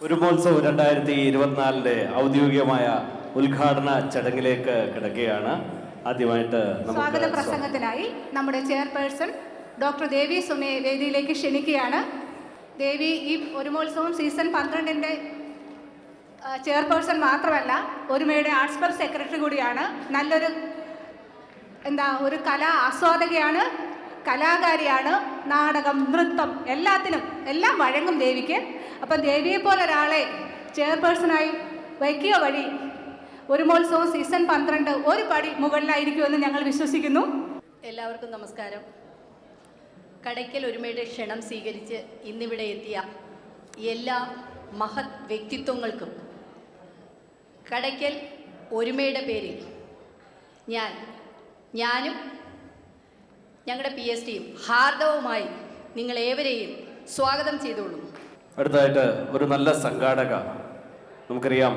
ഒരുമോത്സവം 2024 ഔദ്യോഗികമായ ഉദ്ഘാടന ചടങ്ങിലേക്ക് കിടക്കുകയാണ്. ആദ്യമായിട്ട് സ്വാഗത പ്രസംഗത്തിനായി നമ്മുടെ ചെയർപേഴ്സൺ ഡോക്ടർ ദേവി സുമയെ വേദിയിലേക്ക് ക്ഷണിക്കുകയാണ്. ദേവി ഈ ഒരുമോത്സവം സീസൺ 12-ന്റെ ചെയർപേഴ്സൺ മാത്രമല്ല, ഒരുമയുടെ ആർട്സ് ക്ലബ് സെക്രട്ടറി കൂടിയാണ്. നല്ലൊരു ഒരു കലാ ആസ്വാദകയാണ്, കലാകാരിയാണ്. നാടകം, നൃത്തം എല്ലാം വഴങ്ങും ദേവിക്ക്. അപ്പം ദേവിയെ പോലെ ഒരാളെ ചെയർപേഴ്സണായി വയ്ക്കുക വഴി ഒരുമോത്സവം സീസൺ 12 ഒരു പടി മുകളിലായിരിക്കുമെന്ന് ഞങ്ങൾ വിശ്വസിക്കുന്നു. എല്ലാവർക്കും നമസ്കാരം. കടയ്ക്കൽ ഒരുമയുടെ ക്ഷണം സ്വീകരിച്ച് ഇന്നിവിടെ എത്തിയ എല്ലാ മഹത് വ്യക്തിത്വങ്ങൾക്കും കടയ്ക്കൽ ഒരുമയുടെ പേരിൽ ഞാനും ഞങ്ങളുടെ PSTയും ഹാർദവുമായി നിങ്ങളേവരെയും സ്വാഗതം ചെയ്തോളൂ. അടുത്തതായിട്ട് ഒരു നല്ല സംഘാടക, നമുക്കറിയാം,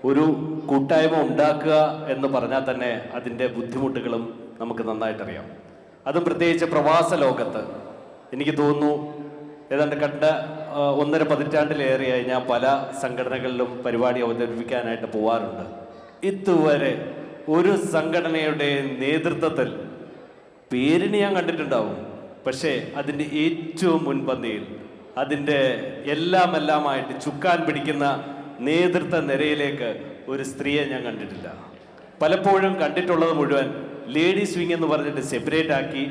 ഒരു കൂട്ടായ്മ ഉണ്ടാക്കുക എന്ന് പറഞ്ഞാൽ തന്നെ അതിൻ്റെ ബുദ്ധിമുട്ടുകളും നമുക്ക് നന്നായിട്ടറിയാം. അതും പ്രത്യേകിച്ച് പ്രവാസ ലോകത്ത് എനിക്ക് തോന്നുന്നു ഏതാണ്ട് കണ്ട 1.5 പതിറ്റാണ്ടിലേറെയായി ഞാൻ പല സംഘടനകളിലും പരിപാടി അവതരിപ്പിക്കാനായിട്ട് പോവാറുണ്ട്. ഇതുവരെ ഒരു സംഘടനയുടെ നേതൃത്വത്തിൽ പേരിന് ഞാൻ കണ്ടിട്ടുണ്ടാവും, പക്ഷേ അതിൻ്റെ ഏറ്റവും മുൻപന്തിയിൽ അതിൻ്റെ എല്ലാമായിട്ട് ചുക്കാൻ പിടിക്കുന്ന നേതൃത്വ നിരയിലേക്ക് ഒരു സ്ത്രീയെ ഞാൻ കണ്ടിട്ടില്ല. പലപ്പോഴും കണ്ടിട്ടുള്ളത് മുഴുവൻ ലേഡീസ് വിങ് എന്ന് പറഞ്ഞിട്ട് സെപ്പറേറ്റ് ആക്കി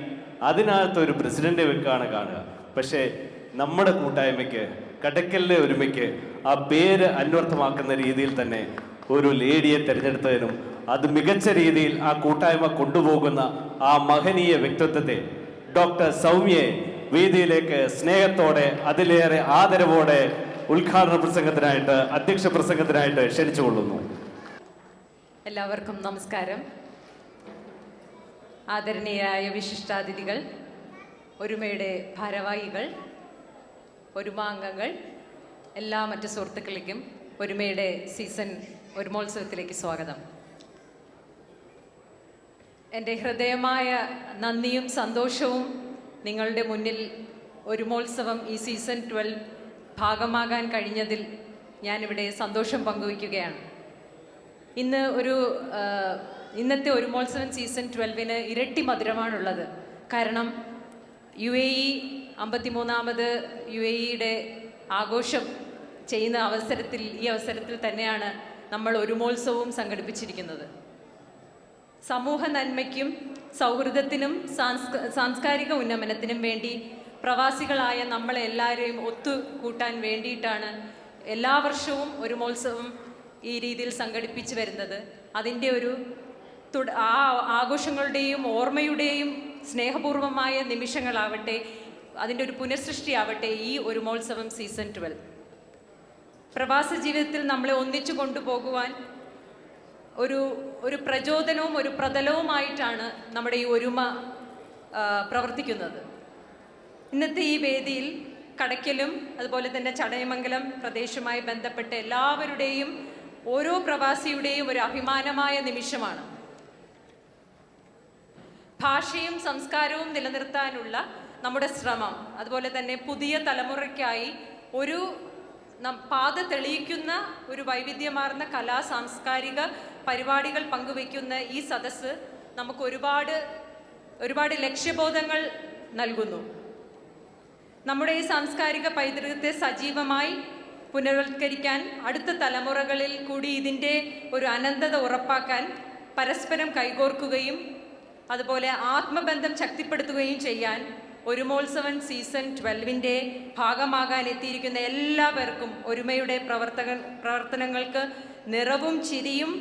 അതിനകത്ത് ഒരു പ്രസിഡന്റ് വെക്കാണ് കാണുക. പക്ഷേ നമ്മുടെ കൂട്ടായ്മയ്ക്ക്, കടയ്ക്കലിലെ ഒരുമയ്ക്ക് ആ പേര് അന്വർത്ഥമാക്കുന്ന രീതിയിൽ തന്നെ ഒരു ലേഡിയെ തിരഞ്ഞെടുത്തതിനും അത് മികച്ച രീതിയിൽ ആ കൂട്ടായ്മ കൊണ്ടുപോകുന്ന ആ മഹനീയ വ്യക്തിത്വത്തെ ഡോക്ടർ സൗമ്യയെ വേദിയിലേക്ക് സ്നേഹത്തോടെ അതിലേറെ ആദരവോടെ ഉദ്ഘാടന പ്രസംഗത്തിനായിട്ട്, അധ്യക്ഷ പ്രസംഗത്തിനായിട്ട് ക്ഷണിച്ചുകൊള്ളുന്നു. എല്ലാവർക്കും നമസ്കാരം. ആദരണീയരായ വിശിഷ്ടാതിഥികൾ, ഒരുമയുടെ ഭാരവാഹികൾ, ഒരുമാംഗങ്ങൾ, എല്ലാ മറ്റു സുഹൃത്തുക്കളിലേക്കും ഒരുമയുടെ സീസൺ ഒരുമോത്സവത്തിലേക്ക് സ്വാഗതം. എൻ്റെ ഹൃദയമായ നന്ദിയും സന്തോഷവും നിങ്ങളുടെ മുന്നിൽ ഒരുമോത്സവം ഈ സീസൺ 12 ഭാഗമാകാൻ കഴിഞ്ഞതിൽ ഞാനിവിടെ സന്തോഷം പങ്കുവയ്ക്കുകയാണ്. ഇന്നത്തെ ഒരുമോത്സവം സീസൺ 12-ന് ഇരട്ടി മധുരമാണുള്ളത്. കാരണം UAE 53ാമത് UAE-യുടെ ആഘോഷം ചെയ്യുന്ന ഈ അവസരത്തിൽ തന്നെയാണ് നമ്മൾ ഒരുമോത്സവവും സംഘടിപ്പിച്ചിരിക്കുന്നത്. സമൂഹ നന്മയ്ക്കും സൗഹൃദത്തിനും സാംസ്കാരിക ഉന്നമനത്തിനും വേണ്ടി പ്രവാസികളായ നമ്മളെല്ലാവരെയും ഒത്തുകൂട്ടാൻ വേണ്ടിയിട്ടാണ് എല്ലാ വർഷവും ഒരുമോത്സവം ഈ രീതിയിൽ സംഘടിപ്പിച്ചു വരുന്നത്. അതിൻ്റെ ആ ആഘോഷങ്ങളുടെയും ഓർമ്മയുടെയും സ്നേഹപൂർവമായ നിമിഷങ്ങളാവട്ടെ, അതിൻ്റെ ഒരു പുനഃസൃഷ്ടിയാവട്ടെ ഈ ഒരുമോത്സവം സീസൺ 12. പ്രവാസ ജീവിതത്തിൽ നമ്മളെ ഒന്നിച്ചു കൊണ്ടുപോകുവാൻ ഒരു പ്രചോദനവും ഒരു പ്രതലവുമായിട്ടാണ് നമ്മുടെ ഈ ഒരുമ പ്രവർത്തിക്കുന്നത്. ഇന്നത്തെ ഈ വേദിയിൽ കടയ്ക്കലും അതുപോലെ തന്നെ ചടയമംഗലം പ്രദേശവുമായി ബന്ധപ്പെട്ട എല്ലാവരുടെയും, ഓരോ പ്രവാസിയുടെയും ഒരു അഭിമാനമായ നിമിഷമാണ്. ഭാഷയും സംസ്കാരവും നിലനിർത്താനുള്ള നമ്മുടെ ശ്രമം, അതുപോലെ തന്നെ പുതിയ തലമുറയ്ക്കായി ഒരു പാത തെളിയിക്കുന്ന ഒരു വൈവിധ്യമാർന്ന കലാ സാംസ്കാരിക പരിപാടികൾ പങ്കുവയ്ക്കുന്ന ഈ സദസ്സ് നമുക്ക് ഒരുപാട് ലക്ഷ്യബോധങ്ങൾ നൽകുന്നു. നമ്മുടെ ഈ സാംസ്കാരിക പൈതൃകത്തെ സജീവമായി പുനരുദ്ധരിക്കാൻ, അടുത്ത തലമുറകളിൽ കൂടി ഇതിൻ്റെ ഒരു അനന്തത ഉറപ്പാക്കാൻ പരസ്പരം കൈകോർക്കുകയും അതുപോലെ ആത്മബന്ധം ശക്തിപ്പെടുത്തുകയും ചെയ്യാൻ ഒരുമോത്സവം സീസൺ 12-ന്റെ ഭാഗമാകാൻ എത്തിയിരിക്കുന്ന എല്ലാവർക്കും ഒരുമയുടെ പ്രവർത്തനങ്ങൾക്ക് നിറവും ചിരിയും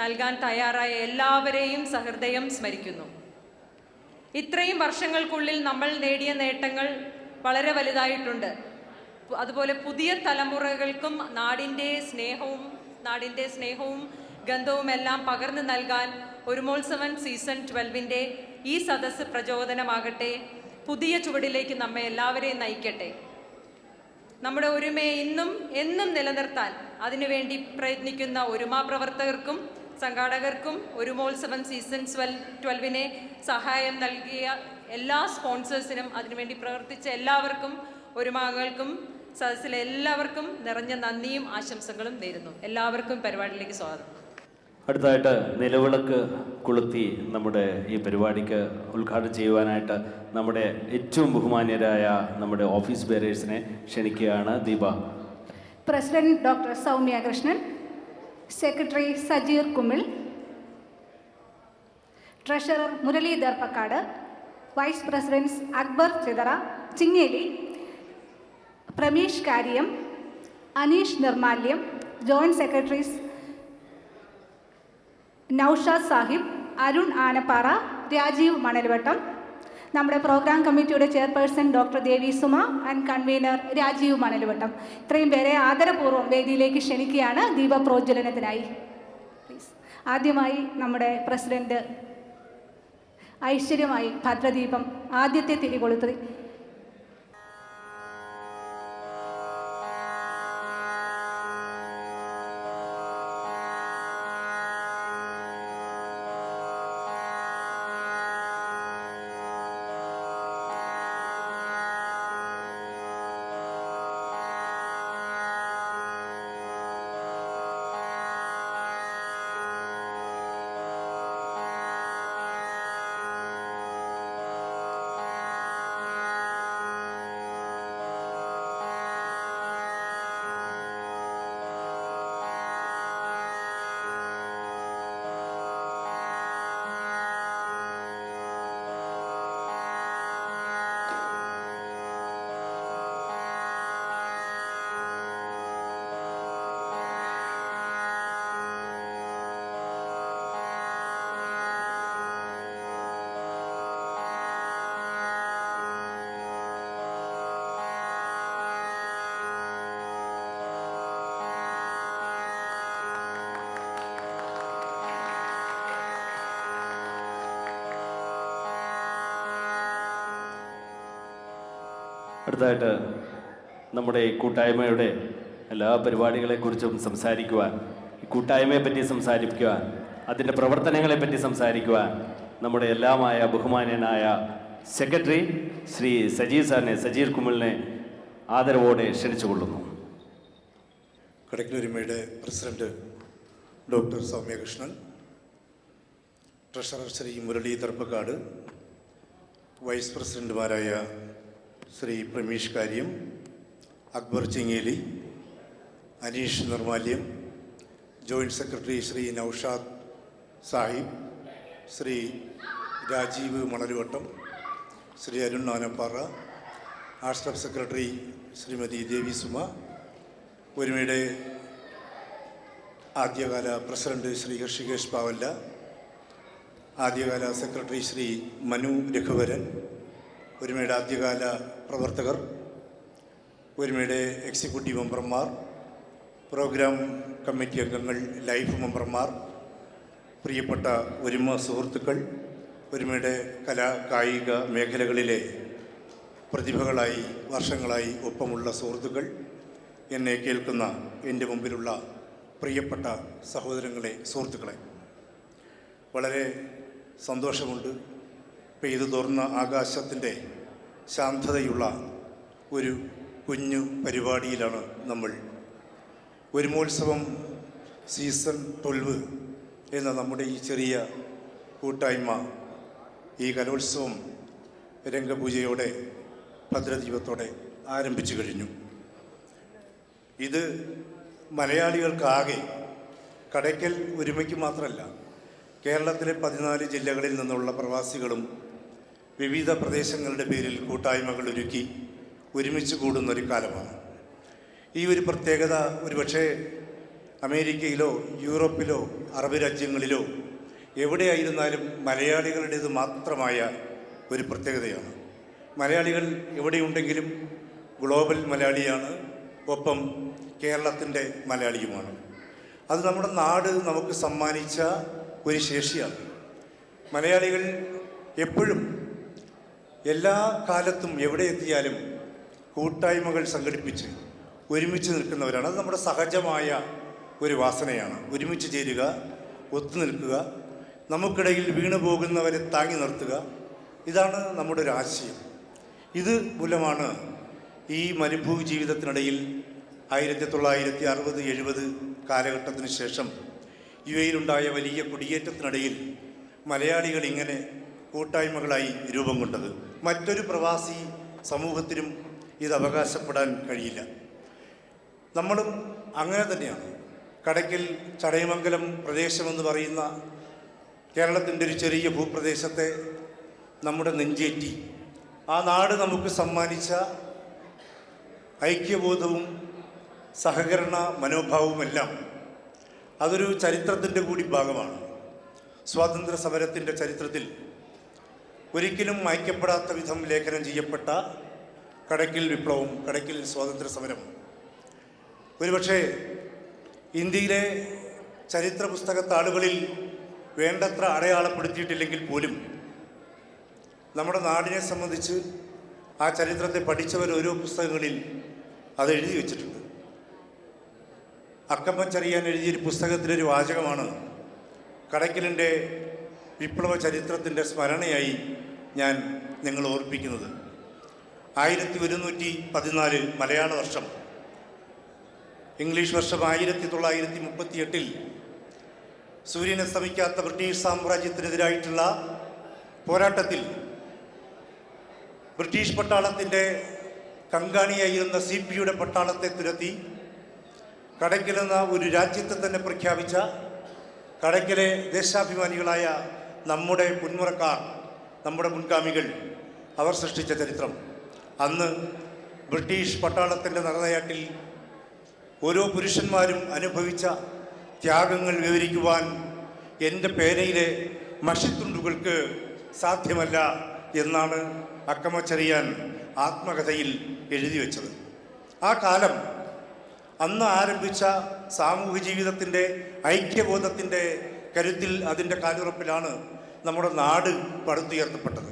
നൽകാൻ തയ്യാറായ എല്ലാവരെയും സഹൃദയം സ്മരിക്കുന്നു. ഇത്രയും വർഷങ്ങൾക്കുള്ളിൽ നമ്മൾ നേടിയ നേട്ടങ്ങൾ വളരെ വലുതായിട്ടുണ്ട്. അതുപോലെ പുതിയ തലമുറകൾക്കും നാടിൻ്റെ സ്നേഹവും ഗന്ധവും എല്ലാം പകർന്നു നൽകാൻ ഒരുമോത്സവം സീസൺ 12-ന്റെ ഈ സദസ്സ് പ്രചോദനമാകട്ടെ, പുതിയ ചുവടിലേക്ക് നമ്മെ എല്ലാവരെയും നയിക്കട്ടെ. നമ്മുടെ ഒരുമയെ എന്നും നിലനിർത്താൻ അതിനുവേണ്ടി പ്രയത്നിക്കുന്ന ഒരുമാ പ്രവർത്തകർക്കും സംഘാടകർക്കും ഒരുമോത്സവം സീസൺ 12-നെ സഹായം നൽകിയ എല്ലാ സ്പോൺസേഴ്സിനും അതിനുവേണ്ടി പ്രവർത്തിച്ച എല്ലാവർക്കും ഒരുമാങ്ങൾക്കും സദസ്സിലെ എല്ലാവർക്കും നിറഞ്ഞ നന്ദിയും ആശംസകളും നേരുന്നു. എല്ലാവർക്കും പരിപാടിയിലേക്ക് സ്വാഗതം. അടുത്തതായിട്ട് നിലവിളക്ക് കൊളുത്തി നമ്മുടെ ഈ പരിപാടിക്ക് ഉദ്ഘാടനം ചെയ്യുവാനായിട്ട് നമ്മുടെ ഏറ്റവും ബഹുമാന്യരായ നമ്മുടെ ഓഫീസ് ബെയറേഴ്സിനെ ക്ഷണിക്കുകയാണ്. Deepa. President doctor Soumya Krishnan, secretary Sajeer Kumil, treasurer Muralidhar Pakkad, vice presidents Akbar Chingeli, Prameesh Kariyam, Aneesh Nirmalyam, joint secretaries Noushad Sahib, Arun Anappara, Rajeev Manalvattam, നമ്മുടെ പ്രോഗ്രാം കമ്മിറ്റിയുടെ chairperson doctor Devi Suma and convener Rajeev Manalvattam, ഇത്രയും പേരെ ആദരപൂർവ്വം വേദിയിലേക്ക് ക്ഷണിക്കുകയാണ് ദീപപ്രോജ്വലനത്തിനായി. പ്ലീസ്. ആദ്യമായി നമ്മുടെ പ്രസിഡന്റ് ഐശ്വര്യമായി ഭദ്രദീപം ആദ്യത്തെ തിരികൊളുത്തി. അടുത്തതായിട്ട് നമ്മുടെ ഈ കൂട്ടായ്മയുടെ എല്ലാ പരിപാടികളെക്കുറിച്ചും സംസാരിക്കുവാൻ, ഈ കൂട്ടായ്മയെപ്പറ്റി സംസാരിക്കുവാൻ, അതിൻ്റെ പ്രവർത്തനങ്ങളെപ്പറ്റി സംസാരിക്കുവാൻ നമ്മുടെ എല്ലാമായ ബഹുമാന്യനായ സെക്രട്ടറി ശ്രീ സജീർ കുമിളിനെ ആദരവോടെ ക്ഷണിച്ചുകൊള്ളുന്നു. കടയ്ക്കൽ ഒരുമയുടെ president doctor Soumya Krishnan, treasurer Shri Muralidhar Pakkad, vice പ്രസിഡന്റുമാരായ Shri Prameesh Kariyam, Akbar Chingeli, Aneesh Nirmalyam, joint secretary Shri Noushad Sahib, Shri Rajeev Manaluvattam, Shri Arun Anappara, art staff secretary Shrimathi Devi Suma, ഒരുമയുടെ ആദ്യകാല പ്രസിഡന്റ് ശ്രീ ഋഷികേഷ് പാവല്ല, ആദ്യകാല സെക്രട്ടറി ശ്രീ മനു രഘുവരൻ, ഒരുമയുടെ ആദ്യകാല പ്രവർത്തകർ, ഒരുമയുടെ എക്സിക്യൂട്ടീവ് മെമ്പർമാർ, പ്രോഗ്രാം കമ്മിറ്റി അംഗങ്ങൾ, ലൈഫ് മെമ്പർമാർ, പ്രിയപ്പെട്ട ഒരുമ സുഹൃത്തുക്കൾ, ഒരുമയുടെ കലാ കായിക മേഖലകളിലെ പ്രതിഭകളായി വർഷങ്ങളായി ഒപ്പമുള്ള സുഹൃത്തുക്കൾ, എന്നെ കേൾക്കുന്ന എൻ്റെ മുമ്പിലുള്ള പ്രിയപ്പെട്ട സഹോദരങ്ങളെ, സുഹൃത്തുക്കളെ, വളരെ സന്തോഷമുണ്ട്. പെയ്തു തോർന്ന ആകാശത്തിൻ്റെ ശാന്തതയുള്ള ഒരു കുഞ്ഞു പരിപാടിയിലാണ് നമ്മൾ. ഒരുമോത്സവം സീസൺ 12 എന്ന നമ്മുടെ ഈ ചെറിയ കൂട്ടായ്മ ഈ കലോത്സവം രംഗപൂജയോടെ ഭദ്രദീപത്തോടെ ആരംഭിച്ചു കഴിഞ്ഞു. ഇത് മലയാളികൾക്കാകെ, കടയ്ക്കൽ ഒരുമയ്ക്ക് മാത്രമല്ല, കേരളത്തിലെ 14 ജില്ലകളിൽ നിന്നുള്ള പ്രവാസികളും വിവിധ പ്രദേശങ്ങളുടെ പേരിൽ കൂട്ടായ്മകൾ ഒരുക്കി ഒരുമിച്ച് കൂടുന്നൊരു കാലമാണ്. ഈ ഒരു പ്രത്യേകത ഒരുപക്ഷെ അമേരിക്കയിലോ യൂറോപ്പിലോ അറബ് രാജ്യങ്ങളിലോ എവിടെയായിരുന്നാലും മലയാളികളുടേത് മാത്രമായ ഒരു പ്രത്യേകതയാണ്. മലയാളികൾ എവിടെയുണ്ടെങ്കിലും ഗ്ലോബൽ മലയാളിയാണ്, ഒപ്പം കേരളത്തിൻ്റെ മലയാളിയുമാണ്. അത് നമ്മുടെ നാട് നമുക്ക് സമ്മാനിച്ച ഒരു ശേഷിയാണ്. മലയാളികൾ എപ്പോഴും എല്ലാ കാലത്തും എവിടെ എത്തിയാലും കൂട്ടായ്മകൾ സംഘടിപ്പിച്ച് ഒരുമിച്ച് നിൽക്കുന്നവരാണ്. അത് നമ്മുടെ സഹജമായ ഒരു വാസനയാണ്. ഒരുമിച്ച് ചേരുക, ഒത്തുനിൽക്കുക, നമുക്കിടയിൽ വീണു പോകുന്നവരെ താങ്ങി നിർത്തുക, ഇതാണ് നമ്മുടെ ഒരു ആശയം. ഇത് മൂലമാണ് ഈ മരുഭൂമി ജീവിതത്തിനിടയിൽ 1960-70 കാലഘട്ടത്തിന് ശേഷം യുഎയിലുണ്ടായ വലിയ കുടിയേറ്റത്തിനിടയിൽ മലയാളികൾ ഇങ്ങനെ കൂട്ടായ്മകളായി രൂപം കൊണ്ടത്. മറ്റൊരു പ്രവാസി സമൂഹത്തിനും ഇത് അവകാശപ്പെടാൻ കഴിയില്ല. നമ്മളും അങ്ങനെ തന്നെയാണ്. കടയ്ക്കൽ ചടയമംഗലം പ്രദേശമെന്ന് പറയുന്ന കേരളത്തിൻ്റെ ഒരു ചെറിയ ഭൂപ്രദേശത്തെ നമ്മുടെ നെഞ്ചേറ്റി ആ നാട് നമുക്ക് സമ്മാനിച്ച ഐക്യബോധവും സഹകരണ മനോഭാവവുമെല്ലാം അതൊരു ചരിത്രത്തിൻ്റെ കൂടി ഭാഗമാണ്. സ്വാതന്ത്ര്യ സമരത്തിൻ്റെ ചരിത്രത്തിൽ ഒരിക്കലും മായ്ക്കപ്പെടാത്ത വിധം ലേഖനം ചെയ്യപ്പെട്ട കടയ്ക്കൽ വിപ്ലവം, കടയ്ക്കൽ സ്വാതന്ത്ര്യ സമരം ഒരുപക്ഷെ ഇന്ത്യയിലെ ചരിത്ര പുസ്തകത്താളുകളിൽ വേണ്ടത്ര അടയാളപ്പെടുത്തിയിട്ടില്ലെങ്കിൽ പോലും നമ്മുടെ നാടിനെ സംബന്ധിച്ച് ആ ചരിത്രത്തെ പഠിച്ചവർ ഓരോ പുസ്തകങ്ങളിൽ അത് എഴുതി വച്ചിട്ടുണ്ട്. അക്കമ്മ ചെറിയാൻ എഴുതിയൊരു പുസ്തകത്തിലൊരു വാചകമാണ് കടയ്ക്കലിൻ്റെ വിപ്ലവ ചരിത്രത്തിൻ്റെ സ്മരണയായി ഞാൻ നിങ്ങൾ ഓർപ്പിക്കുന്നത്. 1114 മലയാള വർഷം, ഇംഗ്ലീഷ് വർഷം 1938 സൂര്യനെ ശ്രമിക്കാത്ത ബ്രിട്ടീഷ് സാമ്രാജ്യത്തിനെതിരായിട്ടുള്ള പോരാട്ടത്തിൽ ബ്രിട്ടീഷ് പട്ടാളത്തിൻ്റെ കങ്കാണിയായിരുന്ന CP-യുടെ പട്ടാളത്തെ തുരത്തി കടയ്ക്കലെന്ന ഒരു രാജ്യത്തെ തന്നെ പ്രഖ്യാപിച്ച കടയ്ക്കലെ ദേശാഭിമാനികളായ നമ്മുടെ മുൻമുറക്കാർ, നമ്മുടെ മുൻഗാമികൾ, അവർ സൃഷ്ടിച്ച ചരിത്രം. അന്ന് ബ്രിട്ടീഷ് പട്ടാളത്തിൻ്റെ നരനയാട്ടിൽ ഓരോ പുരുഷന്മാരും അനുഭവിച്ച ത്യാഗങ്ങൾ വിവരിക്കുവാൻ എൻ്റെ പേനയിലെ മഷിത്തുണ്ടുകൾക്ക് സാധ്യമല്ല എന്നാണ് അക്കമ്മ ചെറിയാൻ ആത്മകഥയിൽ എഴുതി വച്ചത്. ആ കാലം അന്ന് ആരംഭിച്ച സാമൂഹ്യ ജീവിതത്തിൻ്റെ ഐക്യബോധത്തിൻ്റെ കരുത്തിൽ, അതിൻ്റെ കാലുറപ്പിലാണ് നമ്മുടെ നാട് പടുത്തുയർത്തപ്പെട്ടത്.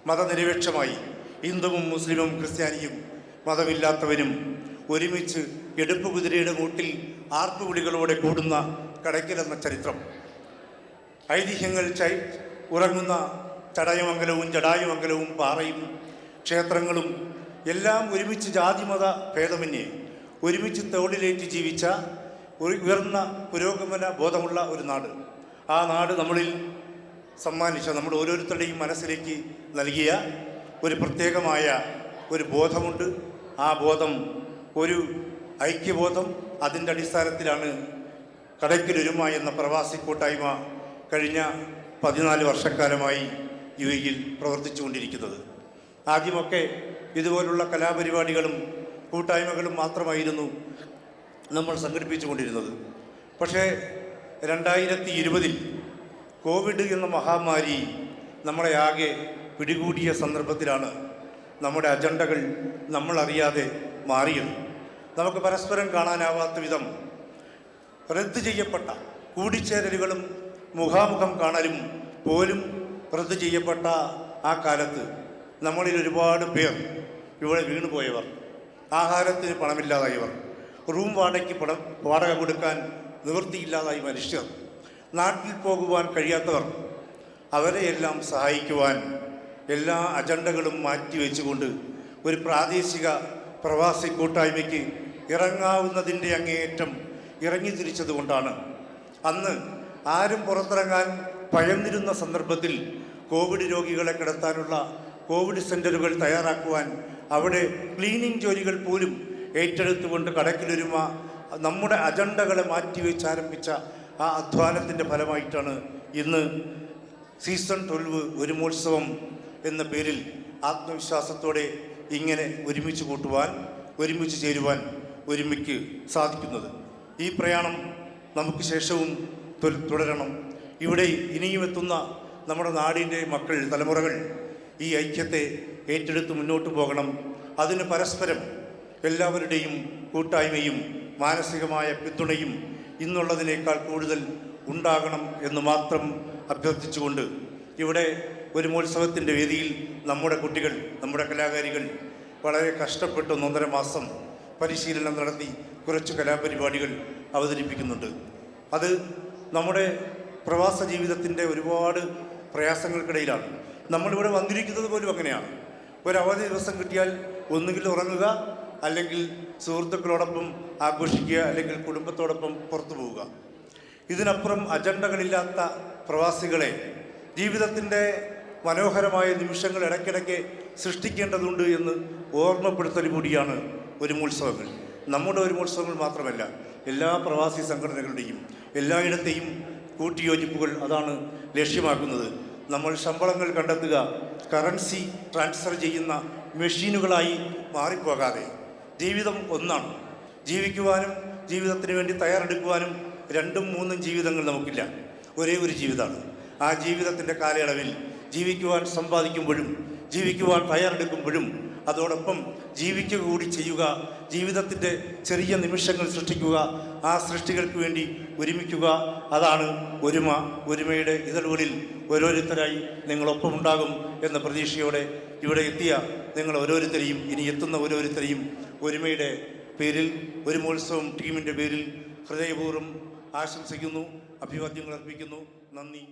മതനിരപേക്ഷമായി ഹിന്ദുവും മുസ്ലിമും ക്രിസ്ത്യാനിയും മതമില്ലാത്തവരും ഒരുമിച്ച് എടുപ്പ് കുതിരയുടെ മൂട്ടിൽ ആർപ്പുവിളികളോടെ കൂടുന്ന കടയ്ക്കലെന്ന ചരിത്രം, ഐതിഹ്യങ്ങൾ ഉറങ്ങുന്ന ചടയമംഗലവും ജടായുമംഗലവും പാറയും ക്ഷേത്രങ്ങളും എല്ലാം ഒരുമിച്ച് ജാതിമത ഭേദമന്യേ ഒരുമിച്ച് തോളിലേറ്റ് ജീവിച്ച ഒരു ഉയർന്ന പുരോഗമന ബോധമുള്ള ഒരു നാട്. ആ നാട് നമ്മളിൽ സമ്മാനിച്ച, നമ്മുടെ ഓരോരുത്തരുടെയും മനസ്സിലേക്ക് നൽകിയ ഒരു പ്രത്യേകമായ ഒരു ബോധമുണ്ട്. ആ ബോധം ഒരു ഐക്യബോധം. അതിൻ്റെ അടിസ്ഥാനത്തിലാണ് കടയ്ക്കലൊരുമ എന്ന പ്രവാസി കൂട്ടായ്മ കഴിഞ്ഞ 14 വർഷക്കാലമായി UAE-യിൽ പ്രവർത്തിച്ചു കൊണ്ടിരിക്കുന്നത്. ആദ്യമൊക്കെ ഇതുപോലുള്ള കലാപരിപാടികളും കൂട്ടായ്മകളും മാത്രമായിരുന്നു നമ്മൾ സംഘടിപ്പിച്ചു കൊണ്ടിരുന്നത്. പക്ഷേ 2020 കോവിഡ് എന്ന മഹാമാരി നമ്മളെ ആകെ പിടികൂടിയ സന്ദർഭത്തിലാണ് നമ്മുടെ അജണ്ടകൾ നമ്മളറിയാതെ മാറിയത്. നമുക്ക് പരസ്പരം കാണാനാവാത്ത വിധം റദ്ദ് ചെയ്യപ്പെട്ട കൂടിച്ചേരലുകളും മുഖാമുഖം കാണലും പോലും റദ്ദ് ചെയ്യപ്പെട്ട ആ കാലത്ത് നമ്മളിൽ ഒരുപാട് പേർ ഇവിടെ വീണുപോയവർ, ആഹാരത്തിന് പണമില്ലാതായവർ, റൂം വാടക കൊടുക്കാൻ നിവൃത്തിയില്ലാതായ മനുഷ്യർ, നാട്ടിൽ പോകുവാൻ കഴിയാത്തവർ, അവരെയെല്ലാം സഹായിക്കുവാൻ എല്ലാ അജണ്ടകളും മാറ്റിവെച്ചുകൊണ്ട് ഒരു പ്രാദേശിക പ്രവാസി കൂട്ടായ്മയ്ക്ക് ഇറങ്ങാവുന്നതിൻ്റെ അങ്ങേയറ്റം ഇറങ്ങി തിരിച്ചതുകൊണ്ടാണ് അന്ന് ആരും പുറത്തിറങ്ങാൻ ഭയന്നിരുന്ന സന്ദർഭത്തിൽ കോവിഡ് രോഗികളെ കിടത്താനുള്ള കോവിഡ് സെൻ്ററുകൾ തയ്യാറാക്കുവാൻ, അവിടെ ക്ലീനിങ് ജോലികൾ പോലും ഏറ്റെടുത്തുകൊണ്ട് കടയ്ക്കലൊരുമ നമ്മുടെ അജണ്ടകളെ മാറ്റിവെച്ച് ആരംഭിച്ച ആ അധ്വാനത്തിൻ്റെ ഫലമായിട്ടാണ് ഇന്ന് സീസൺ 12 ഒരുമോത്സവം എന്ന പേരിൽ ആത്മവിശ്വാസത്തോടെ ഇങ്ങനെ ഒരുമിച്ച് കൂട്ടുവാൻ, ഒരുമിച്ച് ചേരുവാൻ ഒരുമിക്ക് സാധിക്കുന്നത്. ഈ പ്രയാണം നമുക്ക് ശേഷവും തുടരണം. ഇവിടെ ഇനിയും എത്തുന്ന നമ്മുടെ നാടിൻ്റെ മക്കൾ, തലമുറകൾ ഈ ഐക്യത്തെ ഏറ്റെടുത്ത് മുന്നോട്ട് പോകണം. അതിന് പരസ്പരം എല്ലാവരുടെയും കൂട്ടായ്മയും മാനസികമായ പിന്തുണയും ഇന്നുള്ളതിനേക്കാൾ കൂടുതൽ ഉണ്ടാകണം എന്ന് മാത്രം അഭ്യർത്ഥിച്ചുകൊണ്ട്, ഇവിടെ ഒരു മഹോത്സവത്തിൻ്റെ വേദിയിൽ നമ്മുടെ കുട്ടികൾ, നമ്മുടെ കലാകാരികൾ വളരെ കഷ്ടപ്പെട്ട് 1.5 മാസം പരിശീലനം നടത്തി കുറച്ച് കലാപരിപാടികൾ അവതരിപ്പിക്കുന്നുണ്ട്. അത് നമ്മുടെ പ്രവാസ ജീവിതത്തിൻ്റെ ഒരുപാട് പ്രയാസങ്ങൾക്കിടയിലാണ്. നമ്മളിവിടെ വന്നിരിക്കുന്നത് പോലും അങ്ങനെയാണ്. ഒരു അവധി ദിവസം കിട്ടിയാൽ ഒന്നുകിൽ ഉറങ്ങുക, അല്ലെങ്കിൽ സുഹൃത്തുക്കളോടൊപ്പം ആഘോഷിക്കുക, അല്ലെങ്കിൽ കുടുംബത്തോടൊപ്പം പുറത്തു പോവുക. ഇതിനപ്പുറം അജണ്ടകളില്ലാത്ത പ്രവാസികളെ ജീവിതത്തിൻ്റെ മനോഹരമായ നിമിഷങ്ങൾ ഇടയ്ക്കിടയ്ക്ക് സൃഷ്ടിക്കേണ്ടതുണ്ട് എന്ന് ഓർമ്മപ്പെടുത്തൽ കൂടിയാണ് ഒരുമോത്സവങ്ങൾ. നമ്മുടെ ഒരുമോത്സവങ്ങൾ മാത്രമല്ല, എല്ലാ പ്രവാസി സംഘടനകളുടെയും എല്ലായിടത്തെയും കൂട്ടിയോജിപ്പുകൾ അതാണ് ലക്ഷ്യമാക്കുന്നത്. നമ്മൾ ശമ്പളങ്ങൾ കണ്ടെത്തുക, കറൻസി ട്രാൻസ്ഫർ ചെയ്യുന്ന മെഷീനുകളായി മാറിപ്പോകാതെ ജീവിതം ഒന്നാണ്. ജീവിക്കുവാനും ജീവിതത്തിന് വേണ്ടി തയ്യാറെടുക്കുവാനും 2ഉം 3ഉം ജീവിതങ്ങൾ നമുക്കില്ല, ഒരേ ഒരു ജീവിതമാണ്. ആ ജീവിതത്തിൻ്റെ കാലയളവിൽ ജീവിക്കുവാൻ സമ്പാദിക്കുമ്പോഴും ജീവിക്കുവാൻ തയ്യാറെടുക്കുമ്പോഴും അതോടൊപ്പം ജീവിക്കുക കൂടി ചെയ്യുക, ജീവിതത്തിൻ്റെ ചെറിയ നിമിഷങ്ങൾ സൃഷ്ടിക്കുക, ആ സൃഷ്ടികൾക്ക് വേണ്ടി ഒരുമിക്കുക. അതാണ് ഒരുമ. ഒരുമയുടെ ഇതളുകളിൽ ഓരോരുത്തരായി നിങ്ങളൊപ്പമുണ്ടാകും എന്ന പ്രതീക്ഷയോടെ ഇവിടെ എത്തിയ നിങ്ങൾ ഓരോരുത്തരെയും, ഇനി എത്തുന്ന ഓരോരുത്തരെയും ഒരുമയുടെ പേരിൽ, ഒരുമോത്സവം ടീമിൻ്റെ പേരിൽ ഹൃദയപൂർവ്വം ആശംസിക്കുന്നു, അഭിവാദ്യങ്ങൾ അർപ്പിക്കുന്നു. നന്ദി.